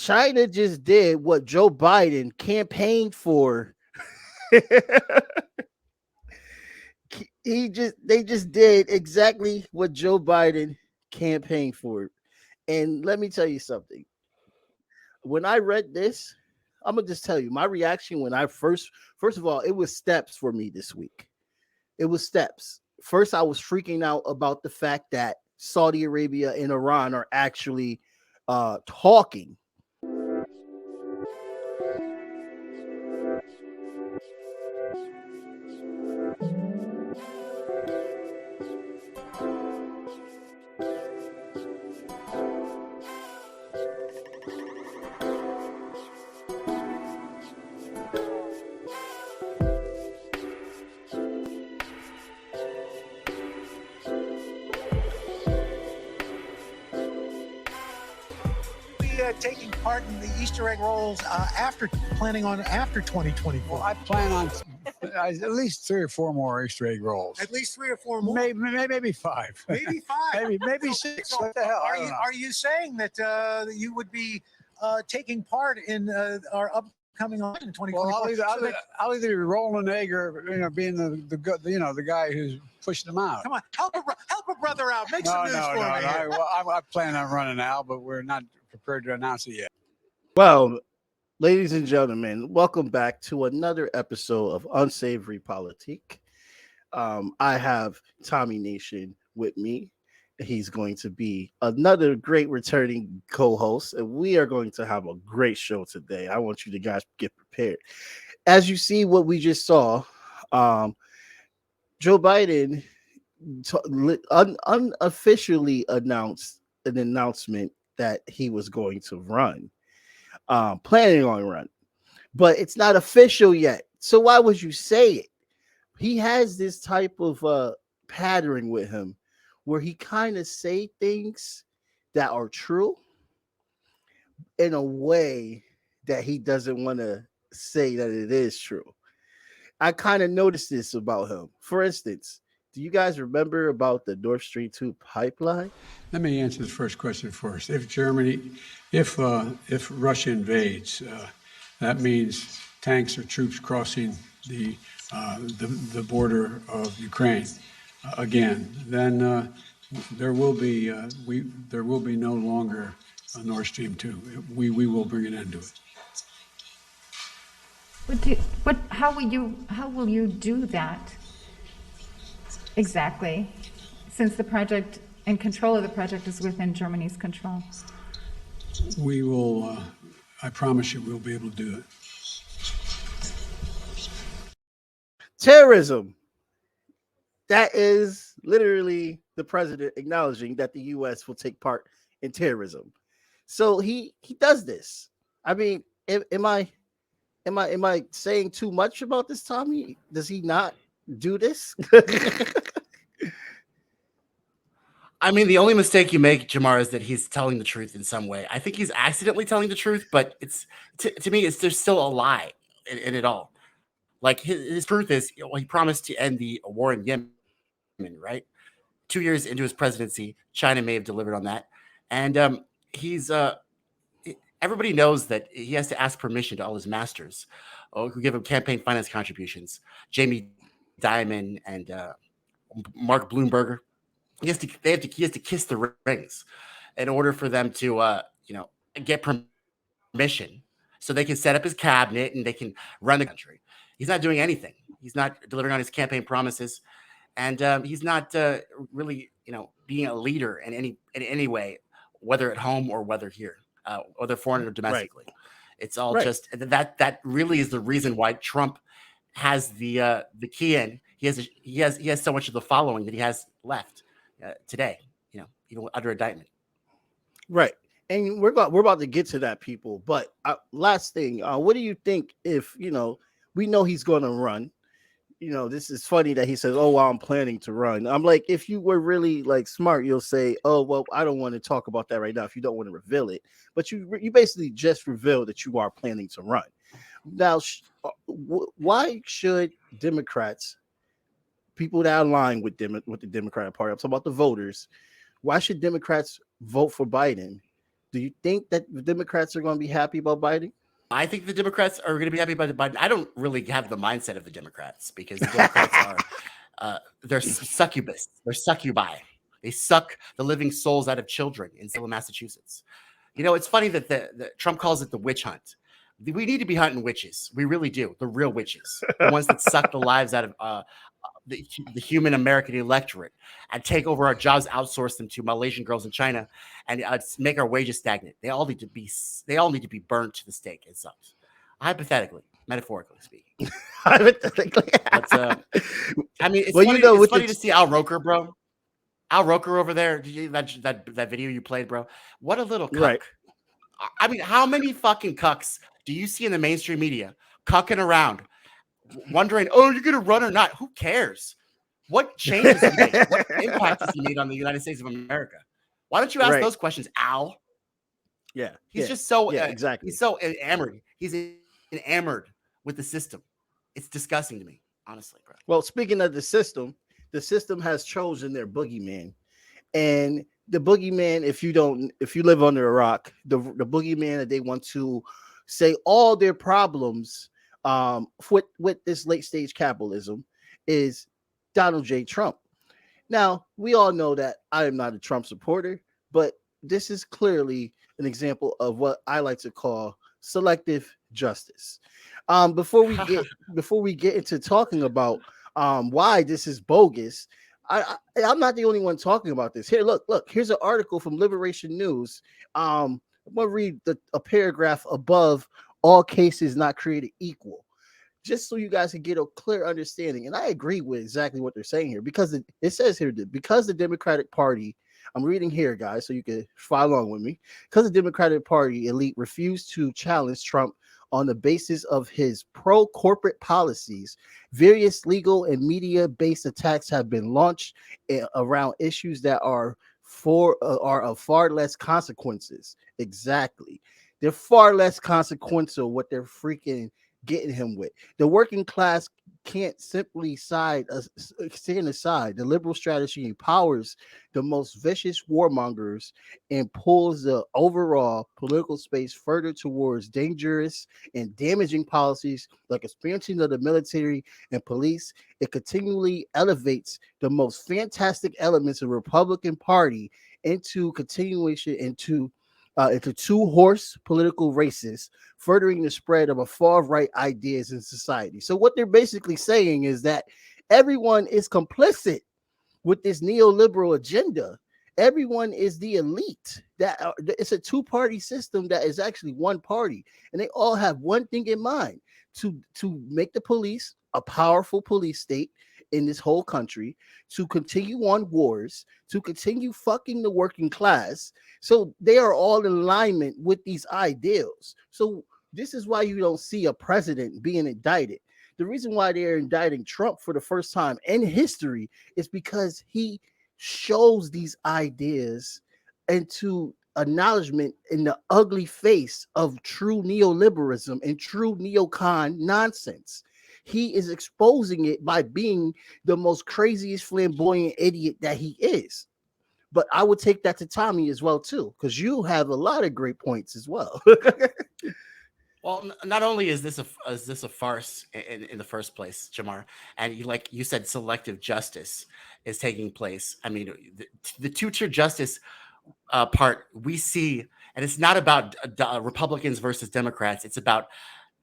China just did what Joe Biden campaigned for. They just did exactly what Joe Biden campaigned for. And let me tell you something. When I read this, I'm gonna just tell you my reaction when I first of all, it was steps for me this week. It was steps. First, I was freaking out about the fact that Saudi Arabia and Iran are actually talking. Taking part in the Easter egg rolls after 2024. Well, I plan on at least 3 or 4 more Easter egg rolls. At least 3 or 4 more. Maybe 5. Maybe 5. maybe 6. So What the hell? are you saying that you would be taking part in our upcoming election in 2024? Well, I'll either be rolling an egg or being the guy who's pushing them out. Come on, help a brother out. Make some news for me. I plan on running out, but we're not prepared to announce it yet. Well, ladies and gentlemen, welcome back to another episode of Unsavory Politique. I have Tommy Nation with me. He's going to be another great returning co-host, and we are going to have a great show today. I want you to guys get prepared. As you see what we just saw, Joe Biden unofficially announced an announcement that he was going to run, planning on run, but it's not official yet. So why would you say it? He has this type of pattern with him where he kind of say things that are true in a way that he doesn't want to say that it is true. I kind of noticed this about him. For instance, do you guys remember about the Nord Stream 2 pipeline? Let me answer the first question first. If Russia invades, that means tanks or troops crossing the border of Ukraine again. Then there will be no longer a Nord Stream 2. We will bring an end to it. How will you do that exactly, since the project and control of the project is within Germany's control? We will, I promise you, we'll be able to do it. Terrorism. That is literally the president acknowledging that the U.S. will take part in terrorism. So he does this. I mean, am I saying too much about this, Tommy? Does he not do this? I mean, the only mistake you make, Jamar, is that he's telling the truth in some way. I think he's accidentally telling the truth, but it's to me, there's still a lie in it all. Like his truth is, he promised to end the war in Yemen, right? 2 years into his presidency, China may have delivered on that, and everybody knows that he has to ask permission to all his masters, who give him campaign finance contributions, Jamie Dimon and Mark Bloomberger. He has to kiss the rings in order for them to get permission so they can set up his cabinet and they can run the country. He's not doing anything. He's not delivering on his campaign promises, and he's not really being a leader in any way, whether at home or whether here, whether foreign or domestically. Right. It's all just that really is the reason why Trump has the key in. He has so much of the following that he has left today, even under indictment. Right. And we're about to get to that, people. But last thing, what do you think if, we know he's going to run? This is funny that he says, oh, well, I'm planning to run. I'm like, if you were really smart, you'll say, oh, well, I don't want to talk about that right now if you don't want to reveal it. But you basically just revealed that you are planning to run. Now, why should Democrats, people that align with the Democratic Party, I'm talking about the voters, why should Democrats vote for Biden Do you think that the Democrats are going to be happy about Biden? I think the Democrats are going to be happy about Biden. I don't really have the mindset of the Democrats because the Democrats are they're succubus. They're succubi. They suck the living souls out of children in Salem, Massachusetts. You know, it's funny that the Trump calls it the witch hunt. We need to be hunting witches. We really do. The real witches, the ones that suck the lives out of the human American electorate and take over our jobs, outsource them to Malaysian girls in China, and make our wages stagnant. They all need to be burned to the stake. It sucks. Hypothetically, metaphorically speaking. Hypothetically. But I mean, it's Well, funny, you know, it's with funny the- to see Al Roker, bro. Al Roker over there. Did you that video you played, bro? What a little cuck. Right. I mean, how many fucking cucks do you see in the mainstream media cucking around, wondering, oh, you're gonna run or not? Who cares? What changes he made? What impact has he made on the United States of America? Why don't you ask Right. those questions, Al? Yeah. He's yeah. just so exactly. He's so enamored. He's enamored with the system. It's disgusting to me, honestly, bro. Well, speaking of the system has chosen their boogeyman, and the boogeyman, if you live under a rock, the boogeyman that they want to say all their problems with this late stage capitalism is Donald J. Trump. Now, we all know that I am not a Trump supporter, but this is clearly an example of what I like to call selective justice. Before we get into talking about why this is bogus, I'm not the only one talking about this. Here, look, here's an article from Liberation News. I'm gonna read a paragraph above all cases not created equal, just so you guys can get a clear understanding. And I agree with exactly what they're saying here, because it says here that because the Democratic Party, I'm reading here, guys, so you can follow along with me, because the Democratic Party elite refused to challenge Trump on the basis of his pro-corporate policies, various legal and media-based attacks have been launched around issues that are of far less consequences. Exactly. They're far less consequential what they're freaking getting him with. The working class can't simply stand aside. The liberal strategy empowers the most vicious warmongers and pulls the overall political space further towards dangerous and damaging policies like expansion of the military and police. It continually elevates the most fantastic elements of the Republican Party into two-horse political races, furthering the spread of a far-right ideas in society. So what they're basically saying is that everyone is complicit with this neoliberal agenda. Everyone is the elite. It's a two-party system that is actually one party, and they all have one thing in mind: to make the police a powerful police state in this whole country, to continue on wars, to continue fucking the working class. So they are all in alignment with these ideals. So this is why you don't see a president being indicted. The reason why they're indicting Trump for the first time in history is because he shows these ideas into acknowledgement in the ugly face of true neoliberalism and true neocon nonsense. He is exposing it by being the most craziest flamboyant idiot that he is. But I would take that to Tommy as well too, because you have a lot of great points as well. Well, not only is this a farce in the first place, Jamar, and like you said, selective justice is taking place. I mean, the two-tier justice part we see, and it's not about Republicans versus Democrats. It's about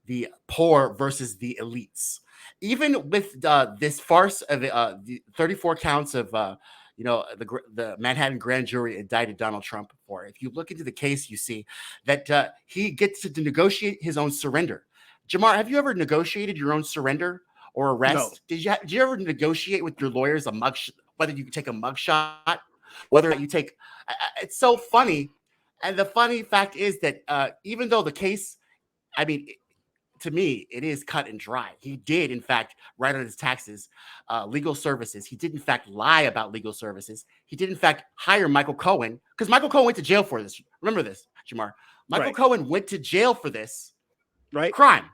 the poor versus the elites. Even with this farce of the 34 counts of the Manhattan grand jury indicted Donald Trump for. If you look into the case, you see that he gets to negotiate his own surrender. Jamar, have you ever negotiated your own surrender or arrest? No. Did you ever negotiate with your lawyers whether you take a mugshot, whether you take? It's so funny, and the funny fact is that even though the case, I mean. To me, it is cut and dry. He did, in fact, write on his taxes, legal services. He did, in fact, lie about legal services. He did, in fact, hire Michael Cohen, because Michael Cohen went to jail for this. Remember this, Jamar. Michael Cohen went to jail for this crime.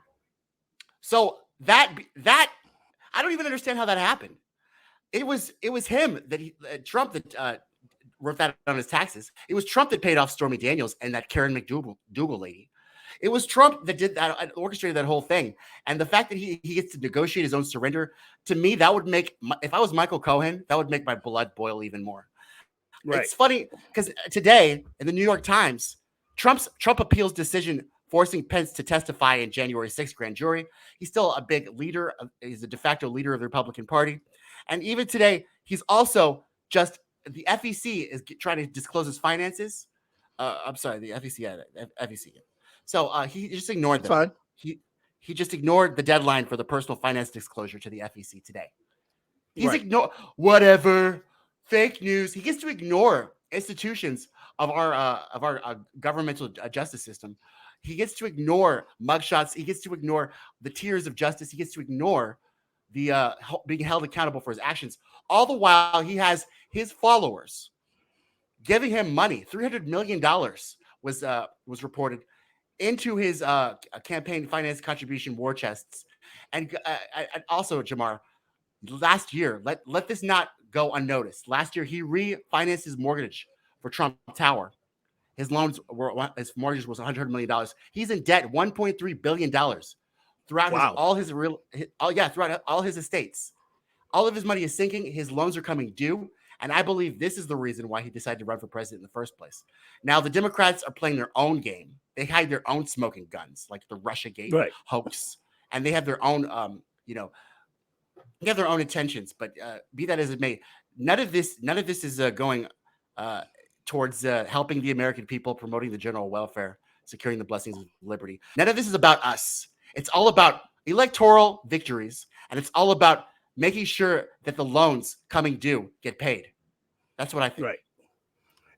So that I don't even understand how that happened. It was him that Trump that wrote that on his taxes. It was Trump that paid off Stormy Daniels and that Karen McDougal lady. It was Trump that did that, orchestrated that whole thing. And the fact that he gets to negotiate his own surrender, to me, that would make, if I was Michael Cohen, that would make my blood boil even more. Right. It's funny because today in the New York Times, Trump appeals decision forcing Pence to testify in January 6th grand jury. He's still a big leader. He's a de facto leader of the Republican Party. And even today, he's also just, the FEC is trying to disclose his finances. I'm sorry, the FEC. FEC. So he just ignored them. Fine. He just ignored the deadline for the personal finance disclosure to the FEC today. He's ignored whatever fake news. He gets to ignore institutions of our governmental justice system. He gets to ignore mugshots. He gets to ignore the tiers of justice. He gets to ignore the being held accountable for his actions. All the while, he has his followers giving him money. $300 million was reported into his campaign finance contribution war chests. And also, Jamar, last year, let this not go unnoticed. Last year, he refinanced his mortgage for Trump Tower. His mortgage was $100 million. He's in debt $1.3 billion throughout throughout all his estates. All of his money is sinking. His loans are coming due. And I believe this is the reason why he decided to run for president in the first place. Now, the Democrats are playing their own game. They hide their own smoking guns, like the Russiagate hoax. And they have their own, they have their own intentions. But be that as it may, none of this is going towards helping the American people, promoting the general welfare, securing the blessings of liberty. None of this is about us. It's all about electoral victories, and it's all about making sure that the loans coming due get paid. That's what I think.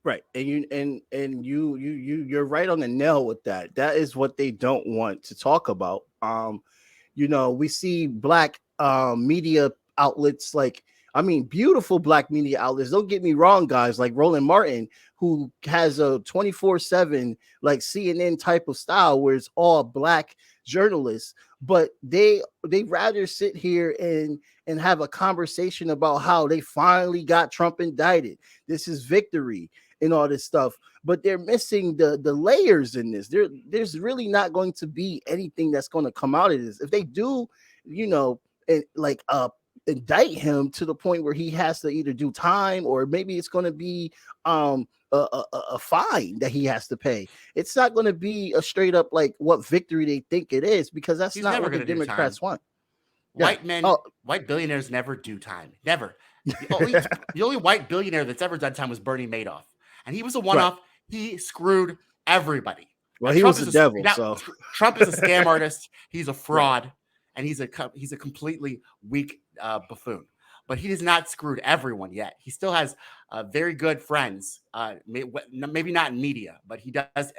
Right. And you're right on the nail with that. That is what they don't want to talk about. We see black media outlets beautiful black media outlets. Don't get me wrong, guys, like Roland Martin, who has a 24/7 like CNN type of style where it's all black journalists, but they rather sit here and have a conversation about how they finally got Trump indicted. This is victory and all this stuff, but they're missing the layers in this. There's really not going to be anything that's going to come out of this. If they do, indict him to the point where he has to either do time, or maybe it's going to be a fine that he has to pay. It's not going to be a straight up like what victory they think it is, because that's not what the Democrats want. White billionaires never do time. Never. The only white billionaire that's ever done time was Bernie Madoff, and he was a one-off. Right. He screwed everybody. Well, he was the devil. So Trump is a scam artist. He's a fraud. Right. And he's a completely weak buffoon, but he has not screwed everyone yet. He still has very good friends, maybe not in media, but he does.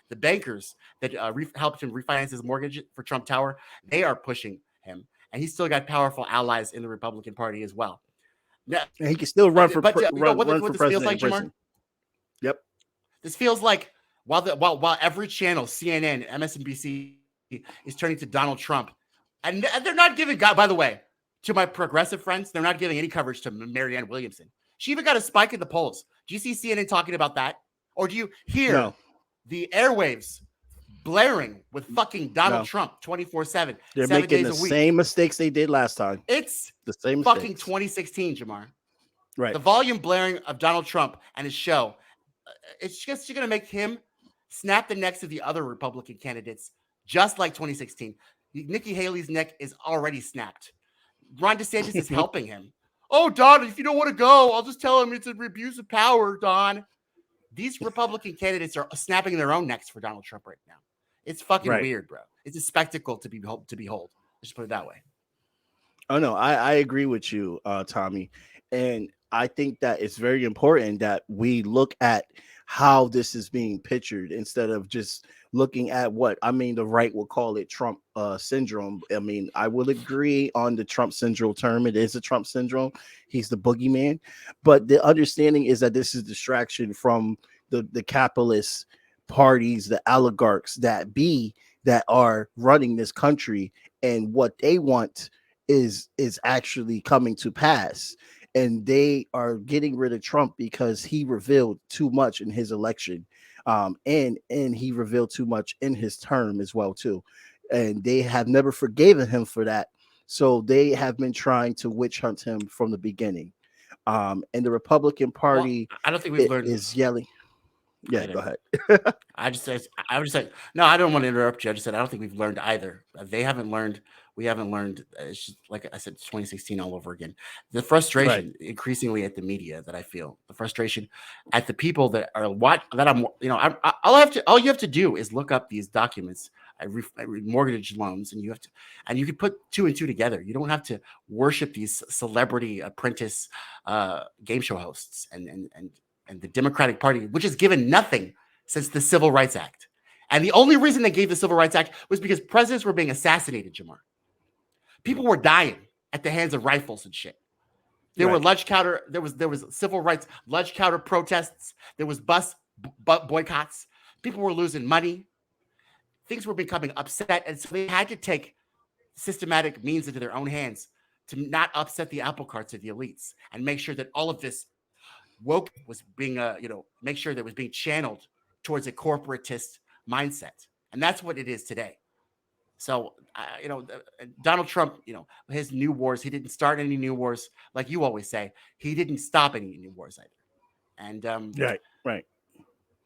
The bankers that helped him refinance his mortgage for Trump Tower, they are pushing him, and he's still got powerful allies in the Republican Party as well. Now, and he can still run for president. This feels like, Jamar? Yep. This feels like while every channel, CNN, MSNBC, is turning to Donald Trump. And they're not giving, by the way, to my progressive friends, they're not giving any coverage to Marianne Williamson. She even got a spike in the polls. Do you see CNN talking about that? Or do you hear the airwaves blaring with fucking Donald Trump 24/7? They're making the same mistakes they did last time. It's the same fucking 2016, Jamar. Right. The volume blaring of Donald Trump and his show, it's just going to make him snap the necks of the other Republican candidates, just like 2016. Nikki Haley's neck is already snapped. Ron DeSantis is helping him. Oh, Don, if you don't want to go, I'll just tell him it's an abuse of power, Don. These Republican candidates are snapping their own necks for Donald Trump right now. It's fucking weird, bro. It's a spectacle to behold. Let's put it that way. Oh, no, I agree with you, Tommy. And I think that it's very important that we look at how this is being pictured instead of just looking at the right will call it Trump syndrome. I mean, I will agree on the Trump syndrome term. It is a Trump syndrome. He's the boogeyman. But the understanding is that this is distraction from the capitalist parties, the oligarchs that are running this country, and what they want is actually coming to pass. and they are getting rid of Trump because he revealed too much in his election, and he revealed too much in his term as well too, and they have never forgiven him for that. So they have been trying to witch hunt him from the beginning. And the Republican Well, Party I don't think we've learned. is yelling. Yeah, go Either. ahead. I just said, I would just say, no, I don't want to interrupt you. I just said, I don't think we've learned either. They haven't learned. We haven't learned. It's just, like I said, 2016 all over again. The Right. frustration increasingly at the media that I feel, the frustration at the people that are what that I'm, all you have to do is look up these documents. I read mortgage loans, and you can put two and two together. You don't have to worship these celebrity apprentice game show hosts and the Democratic Party, which has given nothing since the Civil Rights Act. And the only reason they gave the Civil Rights Act was because presidents were being assassinated, Jamar. People were dying at the hands of rifles and shit. There were lunch counter, there was civil rights lunch counter protests, there was bus boycotts. People were losing money. Things were becoming upset, and so they had to take systematic means into their own hands to not upset the apple carts of the elites and make sure that all of this woke was being make sure that it was being channeled towards a corporatist mindset, and that's what it is today. So Donald Trump, his new wars, he didn't start any new wars, like you always say. He didn't stop any new wars either, and Right.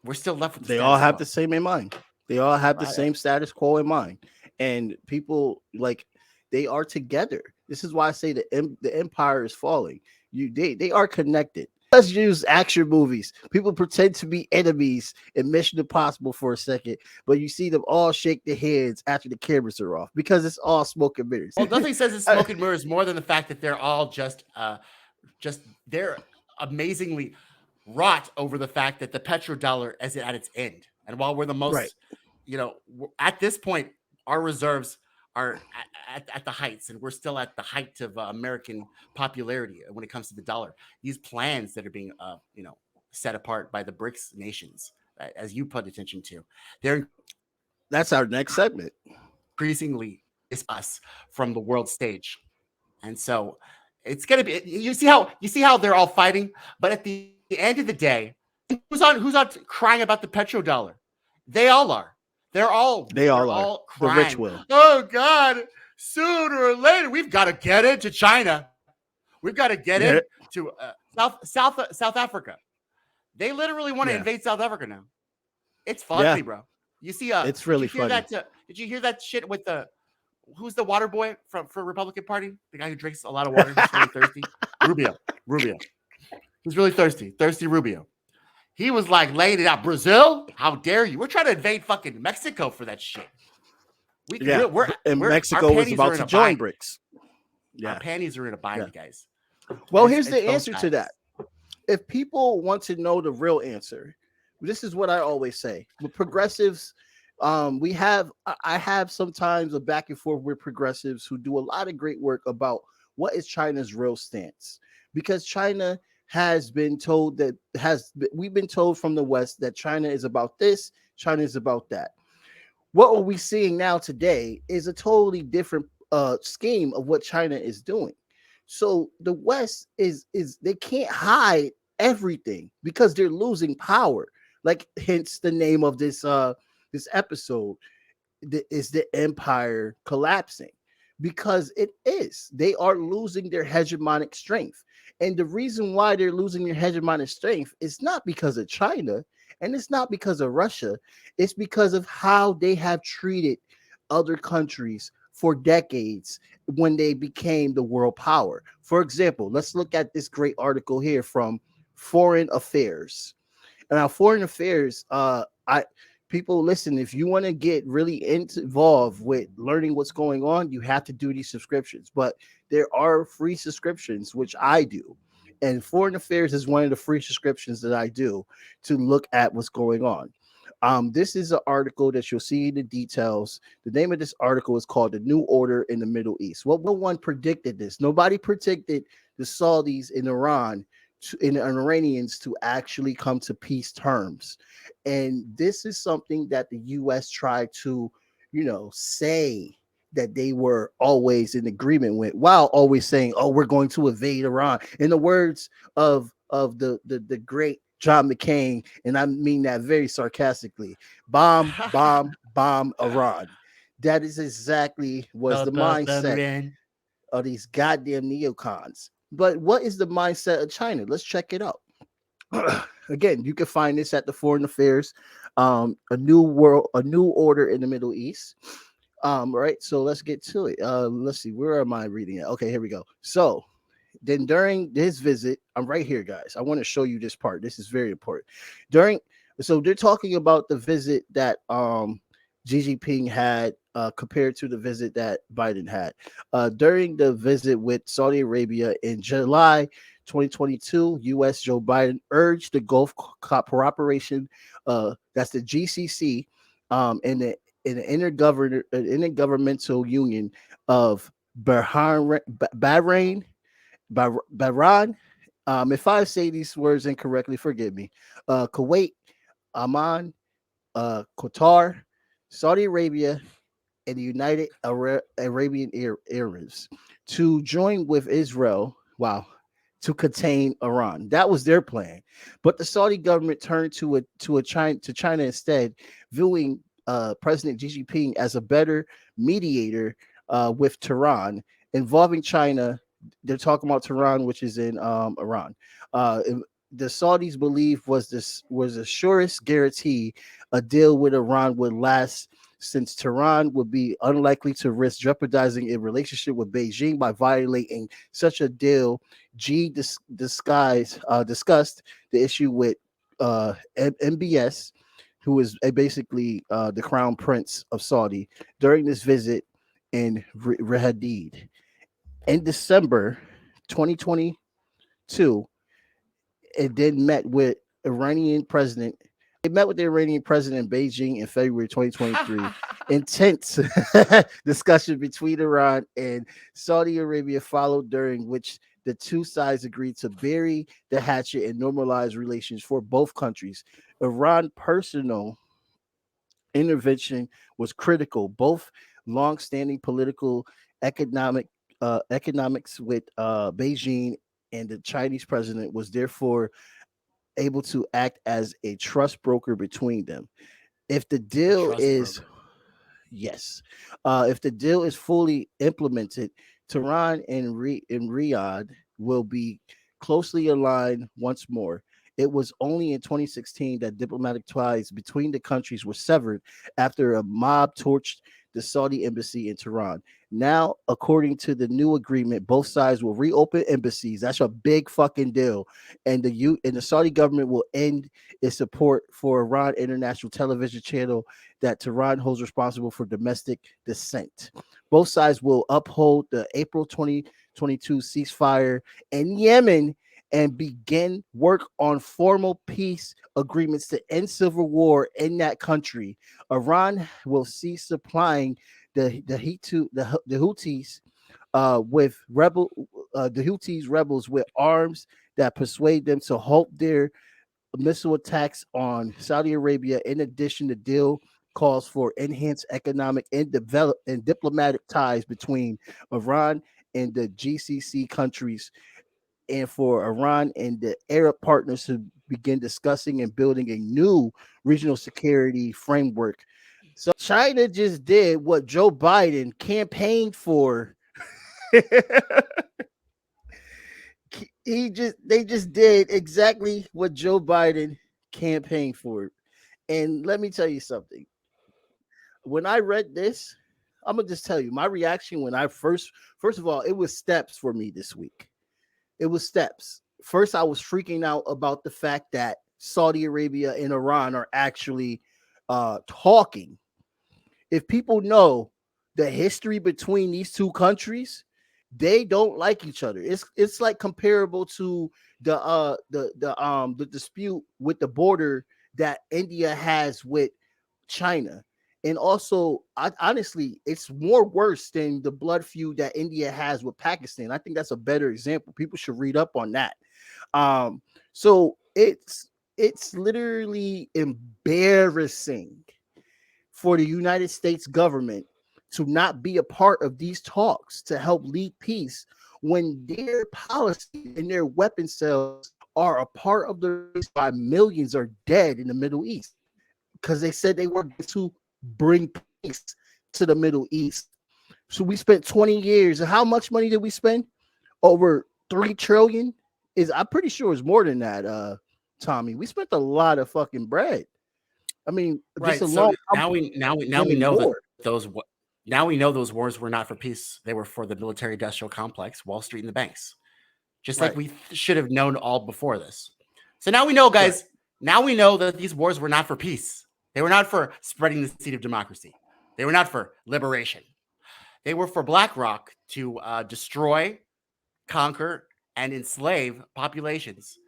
we're still left with the They all status have quo. the same in mind. They all have the Right. same status quo in mind, and people like they are together. This is why I say the empire is falling. They are connected. Let's use action movies. People pretend to be enemies in Mission Impossible for a second, but you see them all shake their heads after the cameras are off because it's all smoke and mirrors. Well, nothing says it's smoke and mirrors more than the fact that they're all just they're amazingly wrought over the fact that the petrodollar is at its end. And while we're the most, Right. At this point, our reserves are at the heights, and we're still at the height of American popularity when it comes to the dollar. These plans that are being, set apart by the BRICS nations, as you put attention to, they're That's our next segment. increasingly is us from the world stage. And so it's gonna be you see how they're all fighting, but at the end of the day, who's on crying about the petrodollar? They all are. They're all The crying. rich will. Oh God, sooner or later we've got to get into China. We've got to get Yeah. into South Africa. They literally want to invade South Africa now. It's funny, bro. You see, It's really did you hear funny. did you hear that shit with who's the water boy for Republican Party? The guy who drinks a lot of water, who's really thirsty. Rubio. He's really thirsty Rubio. He was like laying it out. Brazil, how dare you? We're trying to invade fucking Mexico for that shit. Mexico our was panties are about in to a join bind. BRICS. Our Yeah. panties are in a bind, guys. Well, It's here's the those answer to guys. that. If people want to know the real answer, this is what I always say. With progressives, I have sometimes a back and forth with progressives who do a lot of great work about what is China's real stance, because China has been told we've been told from the West that China is about this, China is about that. What are we seeing now today is a totally different scheme of what China is doing. So the West is they can't hide everything because they're losing power. Like hence the name of this episode is the empire collapsing, because it is. They are losing their hegemonic strength. And the reason why they're losing their hegemonic strength is not because of China, and it's not because of Russia. It's because of how they have treated other countries for decades when they became the world power. For example, let's look at this great article here from Foreign Affairs. Now, Foreign Affairs, people listen, if you want to get really involved with learning what's going on, you have to do these subscriptions. But there are free subscriptions, which I do. And Foreign Affairs is one of the free subscriptions that I do to look at what's going on. This is an article that you'll see the details. The name of this article is called The New Order in the Middle East. Well, no one predicted this. Nobody predicted the Saudis in Iran and the Iranians to actually come to peace terms. And this is something that the U.S. tried to, say that they were always in agreement with, while always saying, "Oh, we're going to invade Iran." In the words of the great John McCain, and I mean that very sarcastically, bomb, bomb, bomb Iran. That is exactly was the mindset Iran. of these goddamn neocons. But what is the mindset of China? Let's check it out. Again, you can find this at the Foreign Affairs, a new world, a new order in the Middle East. Right. So let's get to it. Let's see. Where am I reading it? Okay, here we go. So then during this visit, I'm right here, guys. I want to show you this part. This is very important. During so they're talking about the visit that Xi Jinping had compared to the visit that Biden had. During the visit with Saudi Arabia in July 2022, U.S. Joe Biden urged the Gulf Cooperation, that's the GCC, and the intergovernmental union of Bahrain, Bahrain. If I say these words incorrectly, forgive me. Kuwait, Oman, Qatar, Saudi Arabia, and the United Arabian Emirates to join with Israel. Wow. To contain Iran. That was their plan. But the Saudi government turned to China instead, viewing President Xi Jinping as a better mediator with Tehran, involving China. They're talking about Tehran, which is in Iran. The Saudis believe was the surest guarantee a deal with Iran would last, since Tehran would be unlikely to risk jeopardizing a relationship with Beijing by violating such a deal. Discussed the issue with MBS, who is basically the crown prince of Saudi, during this visit in Riyadh. In December 2022, it then met with Iranian president. They met with the Iranian president in Beijing in February 2023. Intense discussion between Iran and Saudi Arabia followed, during which the two sides agreed to bury the hatchet and normalize relations for both countries. Iran personal intervention was critical. Both long-standing political, economic economics with Beijing, and the Chinese president was therefore able to act as a trust broker between them. If the A deal trust is broker. Yes. If the deal is fully implemented, Tehran and Riyadh will be closely aligned once more. It was only in 2016 that diplomatic ties between the countries were severed after a mob torched the Saudi embassy in Tehran. Now, according to the new agreement, both sides will reopen embassies. That's a big fucking deal. And the Saudi government will end its support for Iran International Television Channel that Tehran holds responsible for domestic dissent. Both sides will uphold the April 2022 ceasefire in Yemen and begin work on formal peace agreements to end civil war in that country. Iran will cease supplying the Houthis with the Houthis rebels with arms that persuade them to halt their missile attacks on Saudi Arabia. In addition, the deal calls for enhanced economic and diplomatic ties between Iran and the GCC countries, and for Iran and the Arab partners to begin discussing and building a new regional security framework. So China just did what Joe Biden campaigned for. They just did exactly what Joe Biden campaigned for. And let me tell you something. When I read this, I'm gonna just tell you my reaction when I first of all, it was steps for me this week. It was steps. First, I was freaking out about the fact that Saudi Arabia and Iran are actually talking. If people know the history between these two countries, they don't like each other. It's like comparable to the dispute with the border that India has with China. And also, honestly, it's more worse than the blood feud that India has with Pakistan. I think that's a better example. People should read up on that. Um, so it's literally embarrassing for the United States government to not be a part of these talks to help lead peace when their policy and their weapon sales are a part of the reason why millions are dead in the Middle East? Because they said they were going to bring peace to the Middle East. So we spent 20 years. And how much money did we spend? Over 3 trillion? I'm pretty sure it's more than that, Tommy. We spent a lot of fucking bread. I mean, Right. just a So long now we winning know that war. those wars were not for peace. They were for the military industrial complex, Wall Street, and the banks. Just like we should have known all before this. So now we know, guys. Right. Now we know that these wars were not for peace. They were not for spreading the seed of democracy. They were not for liberation. They were for BlackRock to destroy, conquer, and enslave populations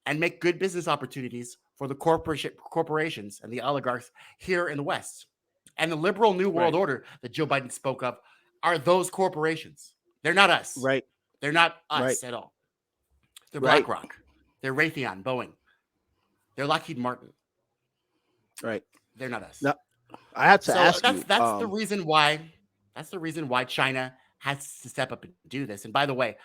and make good business opportunities for the corporations and the oligarchs here in the West. And the liberal New World Order that Joe Biden spoke of are those corporations. They're not us. Right. They're not us at all. They're BlackRock. They're Raytheon, Boeing. They're Lockheed Martin. Right. They're not us. Now, I have to ask that's you. That's the reason why. That's the reason why China has to step up and do this. And by the way,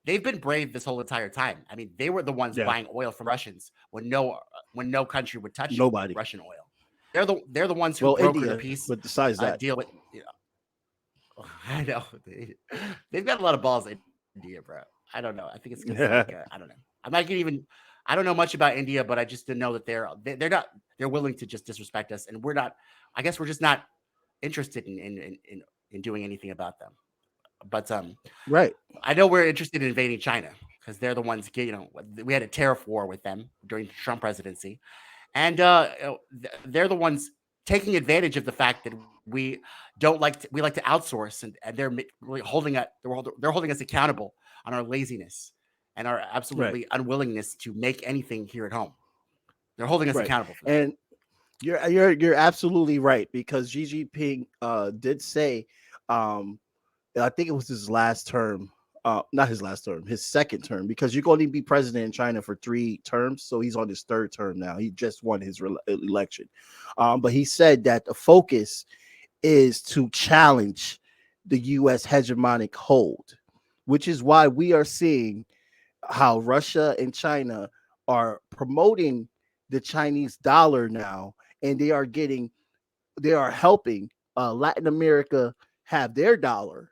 they've been brave this whole entire time. I mean, they were the ones buying oil from Russians when no country would touch Russian oil. They're the ones who brokered India, a peace. but besides that, deal with. I know they've got a lot of balls in India, bro. I don't know. I think it's like, I don't know. I don't know much about India, but I just didn't know that they're willing to just disrespect us, and we're not. I guess we're just not interested in doing anything about them. But I know we're interested in invading China because they're the ones. We had a tariff war with them during the Trump presidency, and they're the ones taking advantage of the fact that we like to outsource, and they're really holding us accountable on our laziness and our absolutely unwillingness to make anything here at home. They're holding us accountable for that. And you're absolutely right, because Xi Jinping did say, I think it was his last term, not his last term, his second term, because you're going to be president in China for 3 terms. So he's on his 3rd term now. He just won his election. But he said that the focus is to challenge the U.S. hegemonic hold, which is why we are seeing how Russia and China are promoting the Chinese dollar now, and they are helping Latin America have their dollar.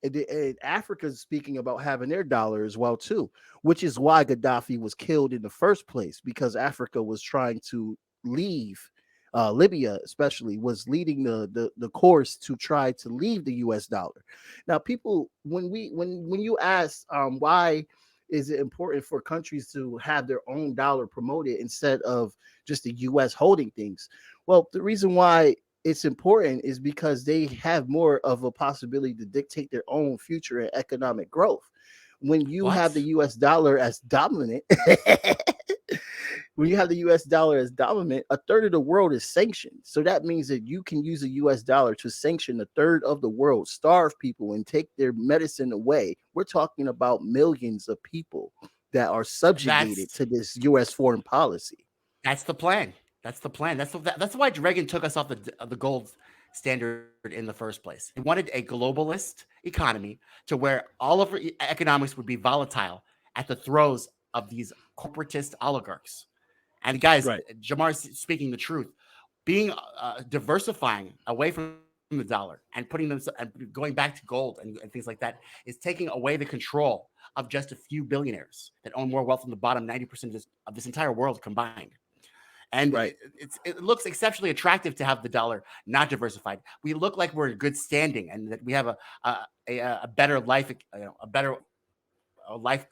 And Africa is speaking about having their dollar as well too, which is why Gaddafi was killed in the first place, because Africa was trying to leave. Libya, especially, was leading the course to try to leave the U.S. dollar. Now, people, when you ask why is it important for countries to have their own dollar promoted instead of just the U.S. holding things? Well, the reason why it's important is because they have more of a possibility to dictate their own future and economic growth. When you have the U.S. dollar as dominant, when you have the U.S. dollar as dominant, a third of the world is sanctioned. So that means that you can use a U.S. dollar to sanction a third of the world, starve people, and take their medicine away. We're talking about millions of people that are subjugated to this U.S. foreign policy. That's the plan. That's the plan. That's why Reagan took us off the gold standard in the first place. He wanted a globalist economy to where all of economics would be volatile at the throes of these corporatist oligarchs. And guys, Jamar's speaking the truth. Being diversifying away from the dollar and putting them and going back to gold and things like that is taking away the control of just a few billionaires that own more wealth than the bottom 90% of this entire world combined. And it looks exceptionally attractive to have the dollar not diversified. We look like we're in good standing and that we have a better life, a better life,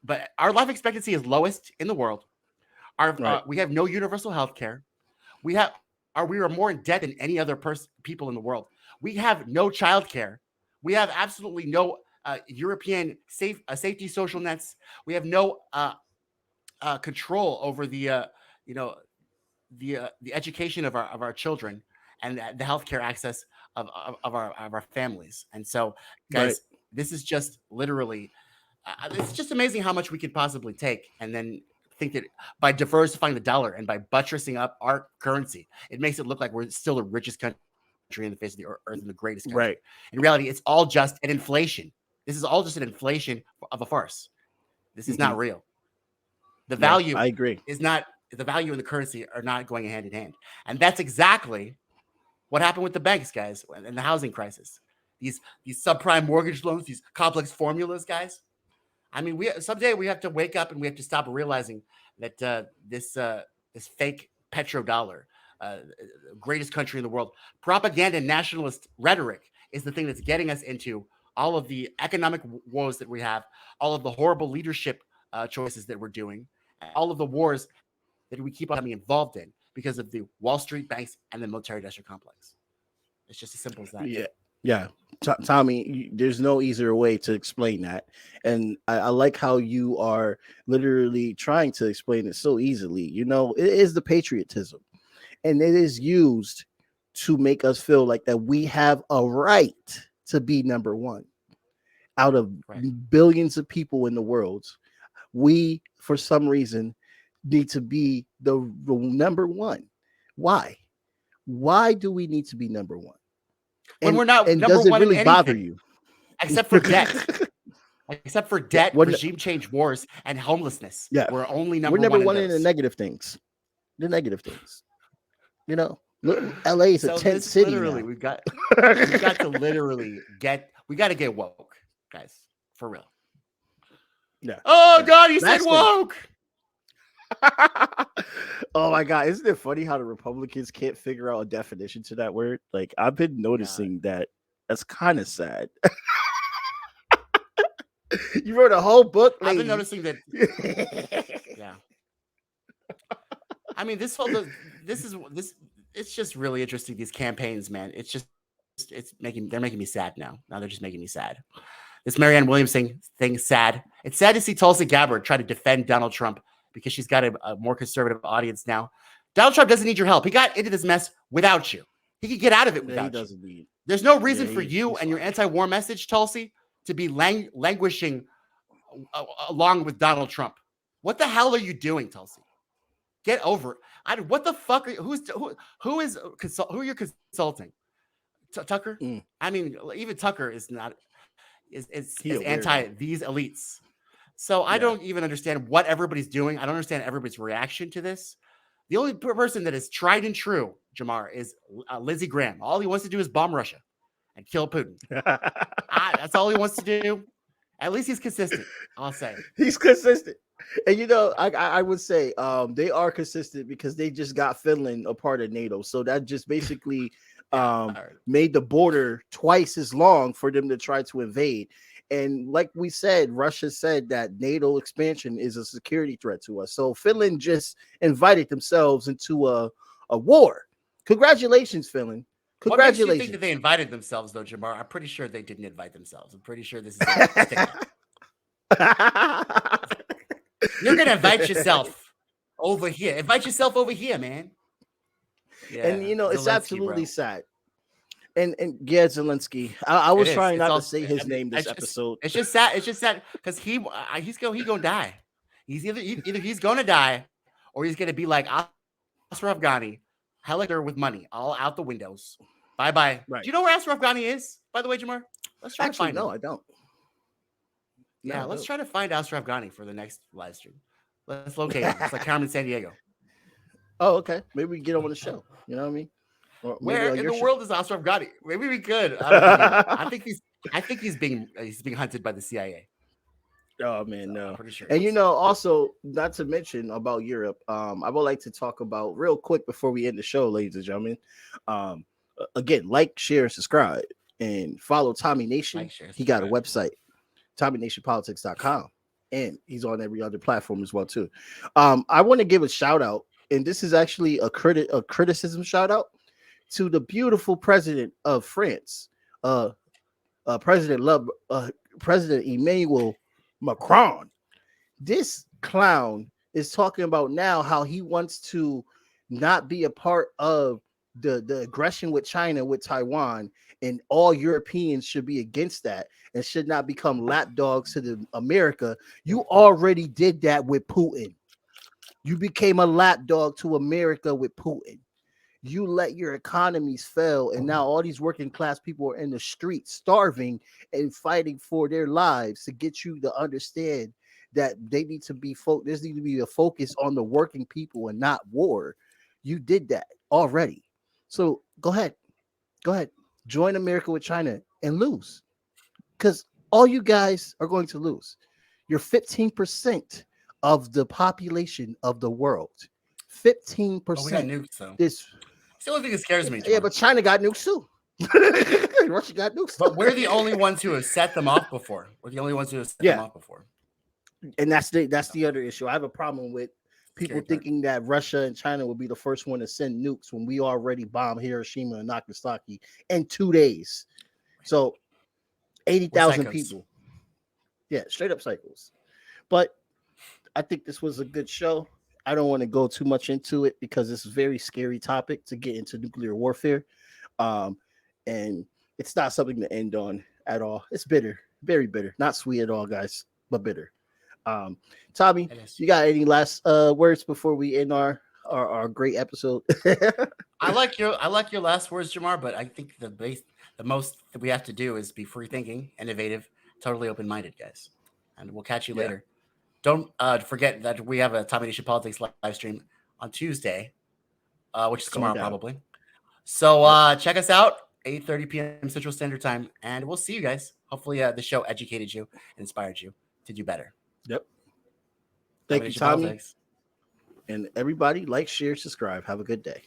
but our life expectancy is lowest in the world. We have no universal health care. We are more in debt than any other people in the world. We have no child care. We have absolutely no European safety social nets. We have no control over the education of our children and the healthcare access of our families. And so, guys, this is just literally it's just amazing how much we could possibly take, and then think that by diversifying the dollar and by buttressing up our currency, it makes it look like we're still the richest country in the face of the earth and the greatest country. Right. In reality, it's all just an inflation. This is all just an inflation of a farce. This is not real. The value I agree. is not, the value and the currency are not going hand in hand. And that's exactly what happened with the banks, guys, and the housing crisis. These subprime mortgage loans, these complex formulas, guys. I mean, someday we have to wake up and we have to stop realizing that this fake petrodollar, greatest country in the world, propaganda and nationalist rhetoric is the thing that's getting us into all of the economic woes that we have, all of the horrible leadership choices that we're doing, all of the wars that we keep on becoming involved in because of the Wall Street banks and the military-industrial complex. It's just as simple as that. Yeah. Tommy, there's no easier way to explain that. And I like how you are literally trying to explain it so easily. You know, it is the patriotism, and it is used to make us feel like that we have a right to be number one out of billions of people in the world. We, for some reason, need to be the number one. Why? Why do we need to be number one? When we're not and number does it one really in bother anything, you? except for debt, regime change wars, and homelessness. Yeah, we're only we're number one in the negative things. The negative things. You know, look, LA is a tent city. Literally, now. we've got to literally get woke, guys, for real. Yeah. Oh God, you Last said woke. Oh my God, isn't it funny how the Republicans can't figure out a definition to that word? Like, I've been noticing that. That's kind of sad. You wrote a whole book, lady. I've been noticing that. Yeah. I mean, this it's just really interesting, these campaigns, man. They're making me sad now. Now they're just making me sad. This Marianne Williamson thing, sad. It's sad to see Tulsi Gabbard try to defend Donald Trump because she's got a more conservative audience now. Donald Trump doesn't need your help. He got into this mess without you. He could get out of it without you. There's no reason for you and your anti-war message, Tulsi, to be languishing along with Donald Trump. What the hell are you doing, Tulsi? Get over it. What the fuck are you, who are you consulting? Tucker? I mean, even Tucker is anti these elites. So I don't even understand what everybody's doing. I don't understand everybody's reaction to this. The only person that is tried and true, Jamar, is Lindsey Graham. All he wants to do is bomb Russia and kill Putin. That's all he wants to do. At least he's consistent, I'll say. He's consistent. And, you know, I would say they are consistent because they just got Finland a part of NATO. So that just basically made the border twice as long for them to try to invade. And like we said, Russia said that NATO expansion is a security threat to us. So Finland just invited themselves into a war. Congratulations, Finland. Congratulations. What makes you think that they invited themselves, though, Jamar? I'm pretty sure they didn't invite themselves. I'm pretty sure this is a stick. You're going to invite yourself over here. Invite yourself over here, man. Yeah, and, you know, it's absolutely sad. And yeah, Zelensky. I was trying not to say his name this episode. It's just sad. It's just sad because he's gonna die. He's either he's gonna die or he's gonna be like Ashraf Ghani, helicopter with money all out the windows. Bye bye. Right. Do you know where Ashraf Ghani is? By the way, Jamar, let's try to find him. No, I don't. Yeah, let's try to find Ashraf Ghani for the next live stream. Let's locate him. It's like Carmen San Diego. Oh, okay. Maybe we can get him on the show. You know what I mean? Where in the world is Ashraf Ghani? Maybe we could. I think he's being hunted by the CIA. Oh man, no. I'm pretty sure. And you know, also not to mention about Europe. I would like to talk about real quick before we end the show, ladies and gentlemen. Again, like, share, subscribe, and follow Tommy Nation. He got a website, TommyNationPolitics.com, and he's on every other platform as well too. I want to give a shout out, and this is actually a criticism shout out to the beautiful president of France, President Emmanuel Macron. This clown is talking about now how he wants to not be a part of the aggression with China, with Taiwan, and all Europeans should be against that and should not become lapdogs to the America. You already did that with Putin. You became a lapdog to America with Putin. You let your economies fail, and now all these working class people are in the streets starving and fighting for their lives to get you to understand that they need to be there's need to be a focus on the working people and not war. You did that already. So go ahead. Join America with China and lose. Because all you guys are going to lose. You're 15% of the population of the world. 15%. Oh, we got nukes, though. This It's the only thing that scares me. yeah, Tomorrow. but China got nukes too. Russia got nukes. But we're the only ones who have set them off before. We're the only ones who have set them off before. And that's the other issue. I have a problem with people thinking that Russia and China will be the first one to send nukes when we already bombed Hiroshima and Nagasaki in 2 days. So 80,000 people. Yeah, straight up cycles. But I think this was a good show. I don't want to go too much into it because it's a very scary topic to get into nuclear warfare. And it's not something to end on at all. It's bitter, very bitter. Not sweet at all, guys, but bitter. Tommy, you got any last words before we end our great episode? I like your last words, Jamar, but I think the most that we have to do is be free thinking, innovative, totally open-minded, guys. And we'll catch you later. Don't forget that we have a Tommy Nation Politics live stream on Tuesday, which is tomorrow probably. So check us out, 8:30 p.m. Central Standard Time, and we'll see you guys. Hopefully the show educated you and inspired you to do better. Yep. Thank you, Tommy. And everybody, like, share, subscribe. Have a good day.